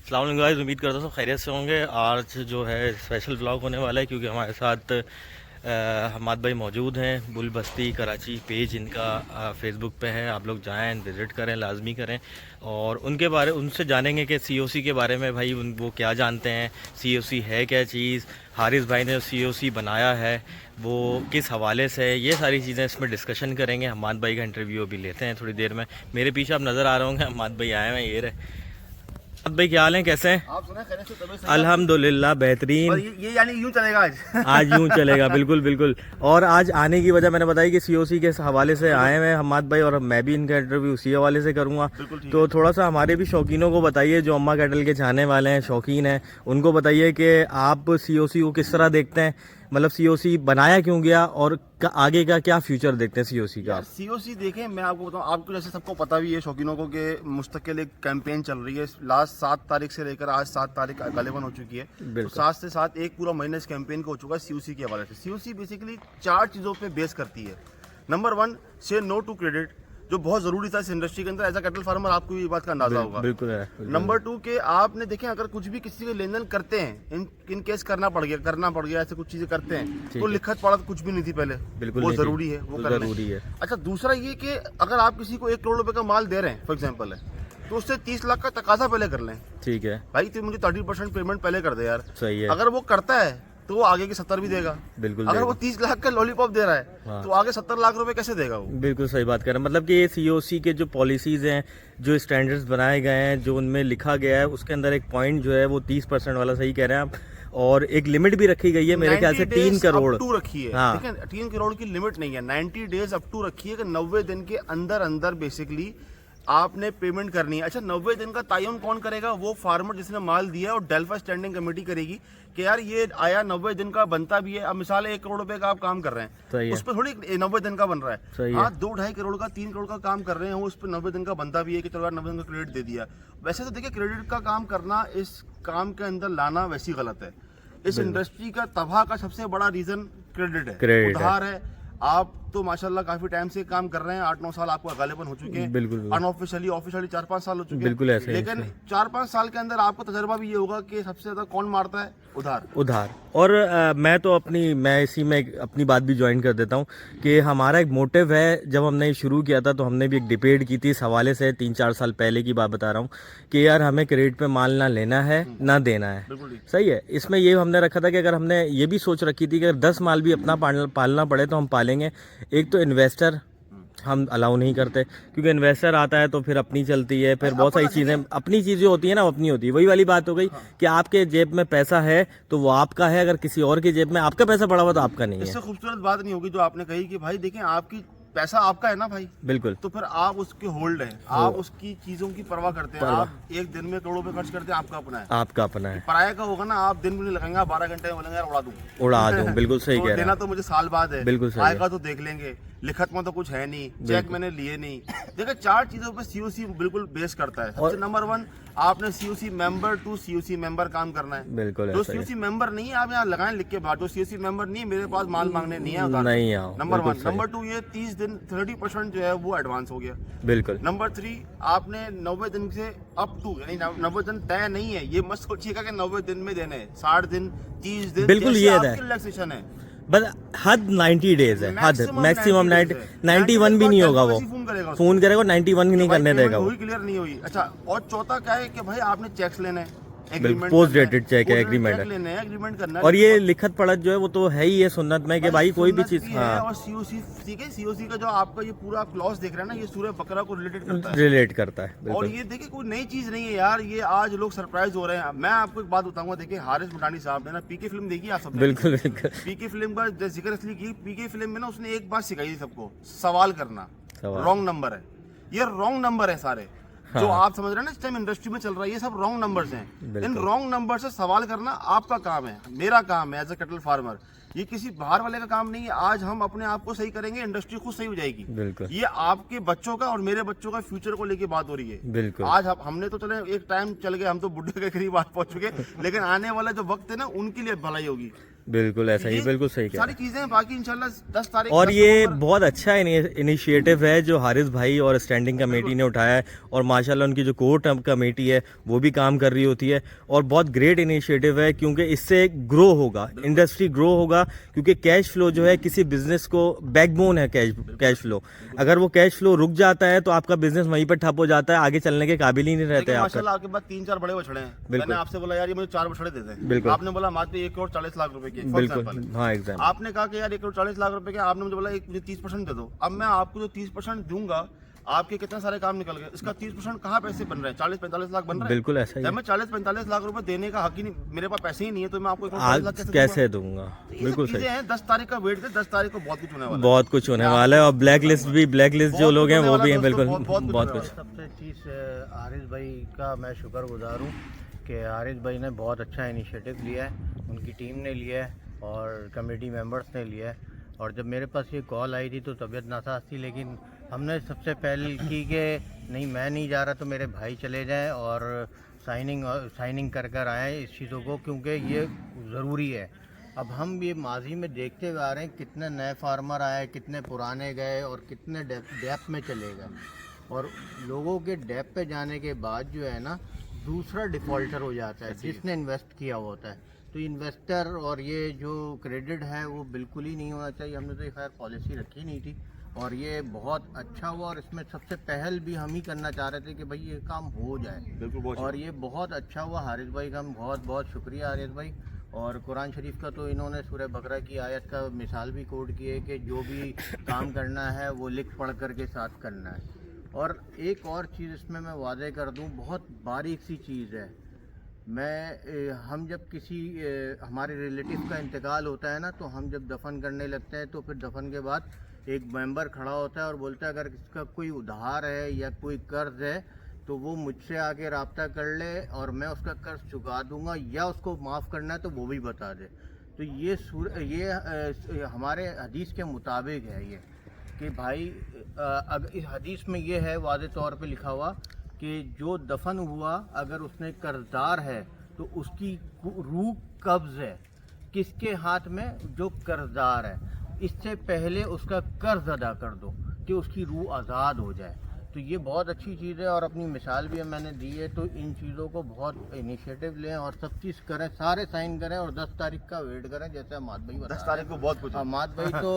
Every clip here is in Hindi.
अस्सलाम वालेकुम गाइस, उम्मीद करता हूँ सब खैरियत से होंगे। आज जो है स्पेशल व्लॉग होने वाला है क्योंकि हमारे साथ हमाद भाई मौजूद हैं। बुल बस्ती कराची पेज इनका फेसबुक पे है, आप लोग जाएं, विज़िट करें, लाजमी करें और उनसे जानेंगे कि सीओसी के बारे में भाई वो क्या जानते हैं, सीओसी है क्या चीज़, हारिस भाई ने सीओसी बनाया है वो किस हवाले से है, ये सारी चीज़ें इसमें डिस्कशन करेंगे। हमाद भाई का इंटरव्यू अभी लेते हैं थोड़ी देर में। मेरे पीछे आप नज़र आ रहे होंगे, हमाद भाई आए हैं, ये रहे। भाई क्या हाल है, कैसे हैं? आप सुने खैरियत से, तबीयत सही है? अल्हम्दुलिल्लाह बेहतरीन। और ये यानी यूं चलेगा आज। आज यूं चलेगा, बिल्कुल बिल्कुल। और आज आने की वजह मैंने बताई कि सीओसी के हवाले से आए हैं हमाद भाई, और मैं भी इनका इंटरव्यू उसी हवाले से करूंगा। तो थोड़ा सा हमारे भी शौकीनों को बताइए, जो अम्मा कैटल के चाहने वाले हैं, शौकीन हैं, उनको बताइए कि आप सीओसी को किस तरह देखते हैं, मतलब सीओसी बनाया क्यों गया और आगे का क्या फ्यूचर देखते हैं सीओसी का। सीओसी देखें, मैं आपको बताऊं, आपको जैसे सबको पता भी है शौकीनों को कि मुस्तकिल एक कैंपेन चल रही है। लास्ट 7 तारीख से लेकर आज 7 तारीख गालिबन हो चुकी है। तो 7 से 7 एक पूरा महीना इस कैंपेन का हो चुका है सीओसी के हवाले से। सीओसी बेसिकली 4 चीज़ों पे बेस करती है। नंबर 1, से नो टू क्रेडिट, जो बहुत जरूरी था इस इंडस्ट्री के अंदर। एज अ कैटल फार्मर आपको ये बात का अंदाजा होगा। बिल्कुल है। नंबर 2 के आपने देखें, अगर कुछ भी किसी के लेन देन करते हैं, इन केस करना पड़ गया, ऐसे कुछ चीजें करते हैं तो लिखत पढ़त कुछ भी नहीं थी पहले। बिल्कुल वो जरूरी है, वो करना जरूरी है। अच्छा, दूसरा ये कि अगर आप किसी को 1 करोड़ रुपए का माल दे रहे हैं फॉर एग्जाम्पल है, तो उससे 30 लाख का तकाजा पहले कर लें। ठीक है भाई, तो मुझे 30% पेमेंट पहले कर दे यार। सही है। अगर वो करता है तो वो आगे के 70 भी देगा। बिल्कुल। अगर वो 30 लाख का लॉलीपॉप दे रहा है तो आगे 70 लाख रुपए कैसे देगा वो? बिल्कुल सही बात कर रहे हैं। मतलब कि ये सीओसी के जो पॉलिसीज हैं, जो स्टैंडर्ड्स बनाए गए हैं, जो उनमें लिखा गया है, उसके अंदर एक पॉइंट जो है वो 30% वाला, सही कह रहे हैं आप, और एक लिमिट भी रखी गई है मेरे ख्याल से 3 करोड़ रखी है। हाँ। 3 करोड़ की लिमिट नहीं है, 90 डेज अप टू रखी है कि 90 दिन के अंदर अंदर बेसिकली आपने पेमेंट करनी है। अच्छा, 90 दिन का तयन कौन करेगा? वो फार्मर जिसने माल दिया है, और डेल्फा स्टैंडिंग कमेटी करेगी कि यार ये आया 90 दिन का बनता भी है। अब मिसाल 1 करोड़ रुपए का आप काम कर रहे हैं, उस पर थोड़ी 90 दिन का बन रहा है। हाँ, 2-2.5 करोड़ का, 3 करोड़ का काम कर रहे हैं, उस पर 90 दिन का बनता भी है कि चलो यार 90 दिन का क्रेडिट दे दिया। वैसे तो देखिए, क्रेडिट का काम करना, इस काम के अंदर लाना वैसी गलत है। इस इंडस्ट्री का तबाह का सबसे बड़ा रीजन क्रेडिट है, उधार है। आप तो माशाल्लाह काफी टाइम से काम कर रहे हैं, 8-9 साल आपको गालिबन हो चुके हैं। बिल्कुल। अनऑफिशियली ऑफिशियली 4-5 साल हो चुके हैं। बिल्कुल ऐसे। लेकिन 4-5 साल के अंदर आपको तजर्बा भी ये होगा कि सबसे ज्यादा कौन मारता है? उधार। और मैं इसी में अपनी बात भी ज्वाइन कर देता हूँ कि हमारा एक मोटिव है। जब हमने शुरू किया था तो हमने भी एक डिबेट की थी इस हवाले से, 3-4 साल पहले की बात बता रहा हूँ, कि यार हमें क्रेडिट पे माल ना लेना है ना देना है। सही है। इसमें ये हमने रखा था कि अगर हमने ये भी सोच रखी थी कि अगर 10 माल भी अपना पालना पड़े तो हम पालेंगे। एक तो इन्वेस्टर हम अलाउ नहीं करते, क्योंकि इन्वेस्टर आता है तो फिर अपनी चलती है, फिर बहुत सारी चीज़ें अपनी चीज़ें होती है ना, वो अपनी होती है। वही वाली बात हो गई कि आपके जेब में पैसा है तो वो आपका है, अगर किसी और की जेब में आपका पैसा पड़ा हुआ तो आपका नहीं है। इससे खूबसूरत बात नहीं होगी जो आपने कही कि भाई देखें, आपकी पैसा आपका है ना भाई। बिल्कुल। तो फिर आप उसके होल्ड हैं, आप उसकी चीजों की परवाह करते हैं। आप एक दिन में करोड़ों रुपए खर्च करते हैं, आपका अपना है। आपका अपना है। पराया का होगा ना, आप दिन भी नहीं लगाएंगे, 12 घंटे में बोलेंगे उड़ा दूं। बिल्कुल सही कह रहे हैं। देना तो मुझे साल बाद है, बिल्कुल सही। आएगा तो देख लेंगे, लिखत में तो कुछ है नहीं, चेक मैंने लिए नहीं। देखिए, 4 चीजों पे सीओसी बिल्कुल बेस करता है। सबसे नंबर 1, आपने COC member to COC member काम करना है। बिल्कुल। जो सीओसी मेंबर नहीं है, आप यहाँ लगाएं लिख के बाहर, जो सीओसी मेंबर नहीं है, मेरे पास माल मांगने नहीं है, नहीं आओ। नंबर 1। नंबर 2, ये 30 दिन 30% जो है वो एडवांस हो गया। बिल्कुल। नंबर 3, आपने 90 दिन से अप टू, यानी 90 दिन तय नहीं है। ये मत सोचिएगा कि 90 दिन में देने, 60 दिन 30 दिन, बिल्कुल ये रिलैक्सेशन है। बस हद 90 डेज है, हद मैक्सिमम 91 भी नहीं होगा। वो फोन करेगा 91 नहीं करने देगा, वो क्लियर नहीं हुई। अच्छा, और चौथा क्या है कि भाई आपने चेक्स लेने हैं, पोस्ट डेटेड चेक है, एग्रीमेंट लेने हैं, एग्रीमेंट करना है। और ये लिखत पढ़त जो है वो तो है ही है सुन्नत में कि भाई कोई भी चीज। हाँ। और सीओसी, ठीक है, सीओसी का जो आपका ये पूरा क्लॉज देख रहे हैं ना, ये सूरह बकरा को रिलेट करता है। और ये देखिए, कोई नई चीज नहीं है यार, ये आज लोग सरप्राइज हो रहे हैं। मैं आपको एक बात बताऊंगा, देखिए हारिस मुटानी साहब ने ना पीके फिल्म देखी आप सब? बिल्कुल। पीके फिल्म का जिक्र इसलिए की, पीके फिल्म में ना उसने एक बात सिखाई थी सबको, सवाल करना। रॉन्ग नंबर है ये, रॉन्ग नंबर है सारे। हाँ। जो आप समझ रहे हैं ना इस टाइम इंडस्ट्री में चल रहा है, ये सब रॉन्ग नंबर्स हैं। इन रॉन्ग नंबर से सवाल करना आपका काम है, मेरा काम है एज अ कैटल फार्मर। ये किसी बाहर वाले का काम नहीं है। आज हम अपने आप को सही करेंगे, इंडस्ट्री खुद सही हो जाएगी। बिल्कुल। ये आपके बच्चों का और मेरे बच्चों का फ्यूचर को लेके बात हो रही है। बिल्कुल। आज हमने तो चले एक टाइम चल गए, हम तो बुढ़े के करीब बात पहुंच चुके, लेकिन आने वाला जो वक्त है ना, उनके लिए भलाई होगी। बिल्कुल ऐसा ही, ये बिल्कुल सही कह रहे सारी हैं। चीजें हैं, बाकी इंशाल्लाह 10 तारीख और 10 ये नवंबर- बहुत अच्छा इनिशिएटिव है जो हारिस भाई और स्टैंडिंग कमेटी ने उठाया है, और माशाल्लाह उनकी जो कोर कमेटी है वो भी काम कर रही होती है, और बहुत ग्रेट इनिशिएटिव है क्योंकि इससे ग्रो होगा, इंडस्ट्री ग्रो होगा, क्योंकि कैश फ्लो जो है किसी बिजनेस को बैकबोन है, कैश फ्लो। अगर वो कैश फ्लो रुक जाता है तो आपका बिजनेस वहीं पर ठप हो जाता है, आगे चलने के काबिल ही नहीं रहते लेकिन आप। माशाल्लाह आपके पास 3-4 बड़े बछड़े हैं। मैंने आपसे बोला यार ये मुझे 4 बछड़े दे दें, बिल्कुल। आपने बोला मात्र 1,40,00,000 रुपए के, for बिल्कुल, example। हाँ एग्जाम। आपने कहा कि यार 1,40,00,000 रुपए के, आपने मुझे बोला एक मुझे 30% दे दो। अब मैं आपको जो 30% दूंगा, आपके कितने सारे काम निकल गए, इसका 30% कहाँ पैसे बन रहे हैं? 40-45 लाख बन रहे हैं। बिल्कुल ऐसा ही जब है। मैं 40-45 लाख रुपए देने का हक ही नहीं, मेरे पास पैसे ही नहीं है, तो मैं आपको 1,40,00,000 आज कैसे कैसे दूंगा? दूंगा? ये सब बिल्कुल सही, चीजें हैं, 10 तारीख का वेट कर, 10 तारीख को बहुत कुछ होने वाला है। बहुत कुछ होने वाला है, और ब्लैक लिस्ट जो लोग हैं वो भी हैं, बिल्कुल बहुत कुछ बहुत होने कुछ। सबसे चीज़ हारिस भाई का मैं शुक्रगुजार हूँ कि हारिस भाई ने बहुत अच्छा इनिशिएटिव लिया है, उनकी टीम ने लिया है और कमेटी मेंबर्स ने लिया है। और जब मेरे पास ये कॉल आई थी तो तबीयत नासाज थी, लेकिन हमने सबसे पहले की कि नहीं मैं नहीं जा रहा तो मेरे भाई चले जाएं और साइनिंग कर आए इस चीज़ों को, क्योंकि ये ज़रूरी है। अब हम ये माजी में देखते हुए आ रहे हैं कितने नए फार्मर आए, कितने पुराने गए और कितने डेप्थ में चले गए, और लोगों के डेप्थ पे जाने के बाद जो है ना दूसरा डिफ़ॉल्टर हो जाता है जिसने इन्वेस्ट किया हुआ होता है। तो इन्वेस्टर और ये जो क्रेडिट है वो बिल्कुल ही नहीं होना चाहिए। हमने तो ये खैर पॉलिसी रखी नहीं थी, और ये बहुत अच्छा हुआ, और इसमें सबसे पहल भी हम ही करना चाह रहे थे कि भाई ये काम हो जाए, बिल्कुल बहुत और ये बहुत अच्छा हुआ। हारिस भाई का हम बहुत बहुत शुक्रिया हारिस भाई। और कुरान शरीफ का तो इन्होंने सूरह बकरा की आयत का मिसाल भी कोट की है कि जो भी काम करना है वो लिख पढ़ कर के साथ करना है। और एक और चीज़ इसमें मैं वादे कर दूं, बहुत बारीक सी चीज़ है। हम जब किसी हमारे रिलेटिव का इंतकाल होता है ना, तो हम जब दफन करने लगते हैं तो फिर दफन के बाद एक मेंबर खड़ा होता है और बोलता है अगर इसका कोई उधार है या कोई कर्ज है तो वो मुझसे आके रब्ता कर ले और मैं उसका कर्ज चुका दूंगा, या उसको माफ़ करना है तो वो भी बता दे। तो ये हमारे हदीस के मुताबिक है ये कि भाई अगर इस हदीस में ये है वाज़े तौर पे लिखा हुआ कि जो दफन हुआ अगर उसने कर्जदार है तो उसकी रूह कब्ज़ है किसके हाथ में? जो कर्जदार है। इससे पहले उसका कर्ज अदा कर दो कि उसकी रूह आज़ाद हो जाए। तो ये बहुत अच्छी चीज़ है, और अपनी मिसाल भी मैंने दी है। तो इन चीज़ों को बहुत इनिशिएटिव लें और सब चीज़ करें, सारे साइन करें, और 10 तारीख का वेट करें जैसे अमाद भाई बता 10 तारीख को बहुत कुछ है। अमाद भाई तो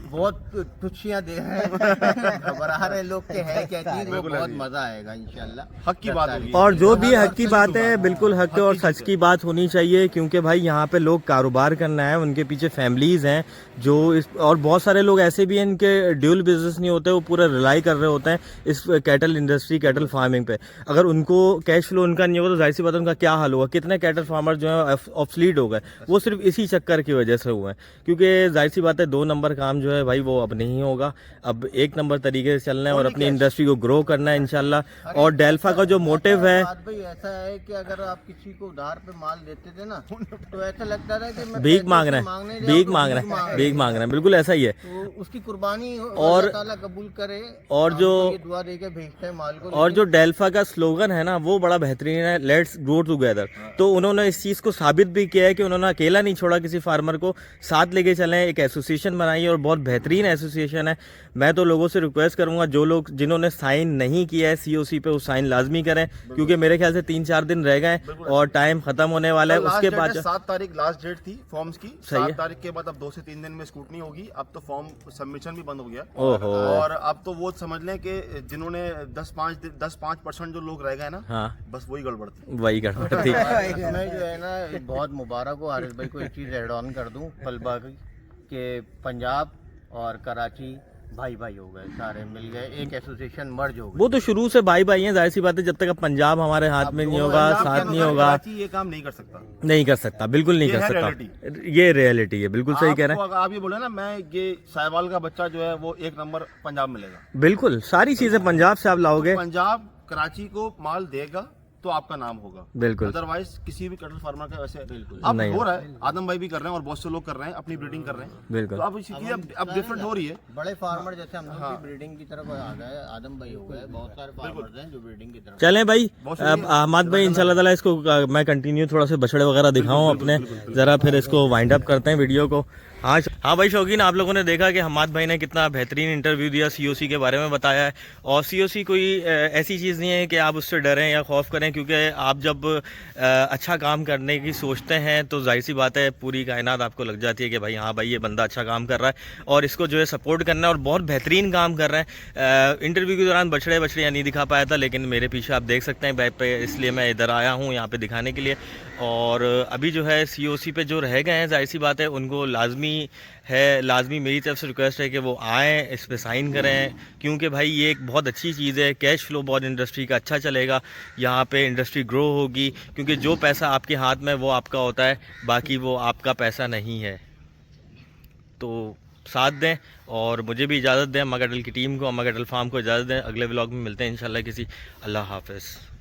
बहुत खुशियाँ दे रहे हैं, घबरा रहे लोग के है क्या चीज़, वो बहुत मज़ा आएगा इंशाल्लाह। हक की बात होगी। और जो भी हक की बात है बिल्कुल हक और सच की बात होनी चाहिए, क्योंकि भाई यहाँ पे लोग कारोबार करना है, उनके पीछे फैमिलीज हैं जो और बहुत सारे लोग ऐसे भी हैं इनके ड्यूल बिजनेस नहीं होते, वो पूरा रिलाई कर रहे होते हैं इस कैटल इंडस्ट्री, कैटल फार्मिंग पे। अगर उनको कैश फ्लो उनका नहीं होगा तो जाहिर सी बात है उनका क्या हाल होगा। कितने कैटल फार्मर जो है ऑब्सलीट हो गए, वो सिर्फ इसी चक्कर की वजह से हुए हैं, क्योंकि जाहिर सी बात है 2 नंबर काम जो है भाई वो अब नहीं होगा। अब 1 नंबर तरीके से चलना है और अपनी इंडस्ट्री को ग्रो करना है इंशाल्लाह। और डेल्फा का जो मोटिव है, बात भाई ऐसा है कि अगर आप किसी को उधार पे माल देते थे ना तो ऐसा लगता था कि मैं भीख पैसे मांग रहे मांगने हैं, जाऊं भीख तो मांग रहे हैं, भीख मांग रहे हैं, बिल्कुल ऐसा ही है। तो उसकी कुर्बानी और- अल्लाह ताला कबूल करे। और हम जो तो ये दुआ दे के भेजते हैं माल को। और जो डेल्फा का स्लोगन है ना वो बड़ा बेहतरीन है, लेट्स ग्रो टुगेदर। तो उन्होंने इस चीज़ को साबित भी किया है कि उन्होंने अकेला नहीं छोड़ा किसी फार्मर को, साथ लेके चले, एक एसोसिएशन बनाई है और बहुत बेहतरीन एसोसिएशन है। मैं तो लोगों से रिक्वेस्ट करूंगा जो लोग जिन्होंने साइन नहीं किया है COC पे वो साइन लाजमी करें, क्योंकि मेरे ख्याल से 3-4 दिन रह गए और टाइम खत्म होने वाला है। उसके बाद 7 तारीख लास्ट डेट थी फॉर्म्स की। सही है। 7 तारीख के बाद अब 2 से 3 दिन में स्कूटनी होगी। अब तो फॉर्म सबमिशन भी बंद हो गया। ओहो। और अब तो वो समझ लें कि जिन्होंने 10-5% जो लोग रह गए ना, हाँ बस वही गड़बड़ थी। वही गड़बड़ थी। इसमें जो है ना बहुत मुबारक हो हारिस भाई को। एक चीज़ ऐड ऑन कर दूं पलबा की कि पंजाब और कराची भाई भाई हो गए, सारे मिल गए, एक एसोसिएशन मर्ज हो गई। वो तो शुरू से भाई भाई हैं, जाहिर सी बात है जब तक अब पंजाब हमारे हाथ में नहीं होगा, पंजाब साथ के नहीं अनुसार होगा, कराची ये काम नहीं कर सकता। नहीं कर सकता, बिल्कुल नहीं ये कर है सकता। ये रियलिटी है, बिल्कुल सही कह रहे हैं। आपको अगर आप ये बोले ना, मैं ये साहिवाल का बच्चा जो है वो 1 नंबर पंजाब मिलेगा। बिल्कुल सारी चीजें पंजाब से आप लाओगे। पंजाब कराची को माल देगा तो आपका नाम होगा, बिल्कुल। अदरवाइज किसी भी कैटल फार्मर का वैसे बिल्कुल अब नहीं हो रहा है, आदम भाई भी कर रहे हैं और बहुत से लोग कर रहे हैं, अपनी ब्रीडिंग कर रहे हैं, बिल्कुल। तो अब चीजें अब डिफरेंट हो रही है। बड़े फार्मर जैसे हम लोग भी ब्रीडिंग की तरफ आ गए, आदम भाई हो गए, बहुत सारे फार्मर्स हैं जो ब्रीडिंग की तरफ। चलें भाई, बहुत अब अहमद भाई इंशाल्लाह ताला इसको मैं कंटिन्यू थोड़ा सा बछड़े वगैरह दिखाऊं अपने, ज़रा फिर इसको वाइंड अप करते हैं वीडियो को। हाँ भाई शौकीन, आप लोगों ने देखा कि हमाद भाई ने कितना बेहतरीन इंटरव्यू दिया, सीओसी के बारे में बताया है। और सीओसी कोई ऐसी चीज़ नहीं है कि आप उससे डरें या खौफ करें, क्योंकि आप जब अच्छा काम करने की सोचते हैं तो जाहिर सी बात है पूरी कायनात आपको लग जाती है कि भाई हाँ भाई ये बंदा अच्छा काम कर रहा है और इसको जो है सपोर्ट करना है, और बहुत बेहतरीन काम कर रहे हैं। इंटरव्यू के दौरान बछड़े नहीं दिखा पाया था, लेकिन मेरे पीछे आप देख सकते हैं बैक पे, इसलिए मैं इधर आया हूँ यहाँ पे दिखाने के लिए। और अभी जो है सीओसी पे जो रह गए हैं, जाहिर सी बात है उनको लाजमी मेरी तरफ से रिक्वेस्ट है कि वो आएँ, इस पे साइन करें, क्योंकि भाई ये एक बहुत अच्छी चीज़ है। कैश फ्लो बहुत इंडस्ट्री का अच्छा चलेगा, यहाँ पे इंडस्ट्री ग्रो होगी, क्योंकि जो पैसा आपके हाथ में वो आपका होता है, बाकी वो आपका पैसा नहीं है। तो साथ दें और मुझे भी इजाज़त दें, अम्मा कैटल की टीम को, अम्मा कैटल फार्म को इजाज़त दें। अगले व्लॉग में मिलते हैं इंशाल्लाह किसी। अल्लाह हाफ़िज़।